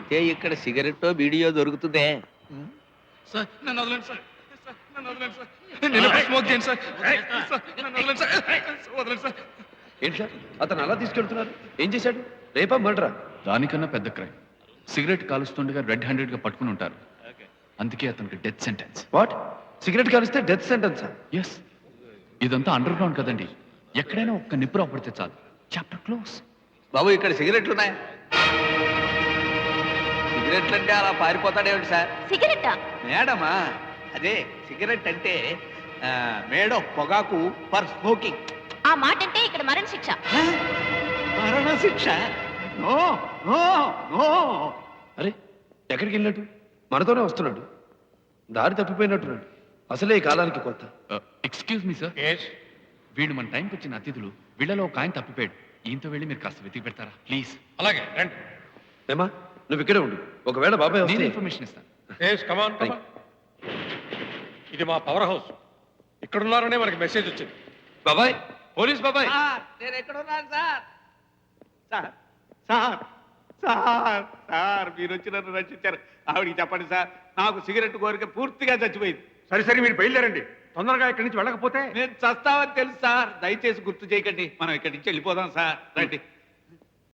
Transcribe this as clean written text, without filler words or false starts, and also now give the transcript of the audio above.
అయితే ఇక్కడ సిగరెట్టో BDO దొరుకుతుందే. Sir నన్ను వదలండి సార్. నన్ను వదలండి సార్. నేను స్మోక్ చేయండి సార్. నన్ను వదలండి సార్. వదలండి సార్. ఏంటి సార్ అతను అలా తీసుకెళ్తున్నారు? ఏం చేశాడు? రేపా మర్డరా? దానికన్నా పెద్ద క్రైమ్. సిగరెట్ కాలుస్తుండగా రెడ్ హ్యాండెడ్ గా పట్టుకుని ఉంటారు. అందుకే అతనికి డెత్ సెంటెన్స్. వాట్? సిగరెట్ కాలిస్తే డెత్ సెంటెన్సా? ఎస్. ఇదంతా అండర్ గ్రౌండ్ కదండి. ఎక్కడైనా ఒక్క నిప్పు రాబడితే చాలు, చాప్టర్ క్లోజ్. బాబు ఇక్కడ సిగరెట్లు ఉన్నాయి. సిగరెట్లు అంటే అలా పారిపోతాడేమిటి సార్? సిగరెట్టా? మేడమా, అదే సిగరెట్ అంటే మేడం పొగాకు ఫర్ స్మోకింగ్. ఆ మాట అంటే ఇక్కడ మరణ శిక్ష. మరణ శిక్ష? No no no. అరే ఎక్కడికి వెళ్ళినట్టు? మనతోనే వస్తున్నాడు. దారి తప్పిపోయినట్టున్నాడు. అసలే ఈ కాలానికి కొత్త. ఎక్స్క్యూజ్ మీ సార్, వీళ్ళు మన టైంకి వచ్చిన అతిథులు. వీళ్ళలో ఒక ఆయన తప్పిపోయాడు. ఈయంతో వెళ్ళి మీరు కాస్త వెతికి పెడతారా ప్లీజ్? అలాగే రండి. ఏమా నువ్వు ఇక్కడే ఉండు. ఒకవేళ బాబాయ్ నేను వస్తే ఇన్ఫర్మేషన్ ఇస్తాను. కమాన్ కమాన్. ఇది మా పవర్ హౌస్. ఇక్కడున్నారనే మనకి మెసేజ్ వచ్చింది. బాబాయ్, పోలీస్ బాబాయ్. నేను ఎక్కడున్నాను sir? Sir sir sir sir మీరు వచ్చి నన్ను రక్షించారు. ఆవిడికి చెప్పండి సార్, నాకు సిగరెట్ కోరిక పూర్తిగా చచ్చిపోయింది. సరే సరే మీరు బయలుదేరండి. తొందరగా ఇక్కడి నుంచి వెళ్ళకపోతే నేను చస్తావని తెలుసు సార్. దయచేసి గుర్తు చేయకండి. మనం ఇక్కడి నుంచి వెళ్ళిపోదాం సార్. రండి.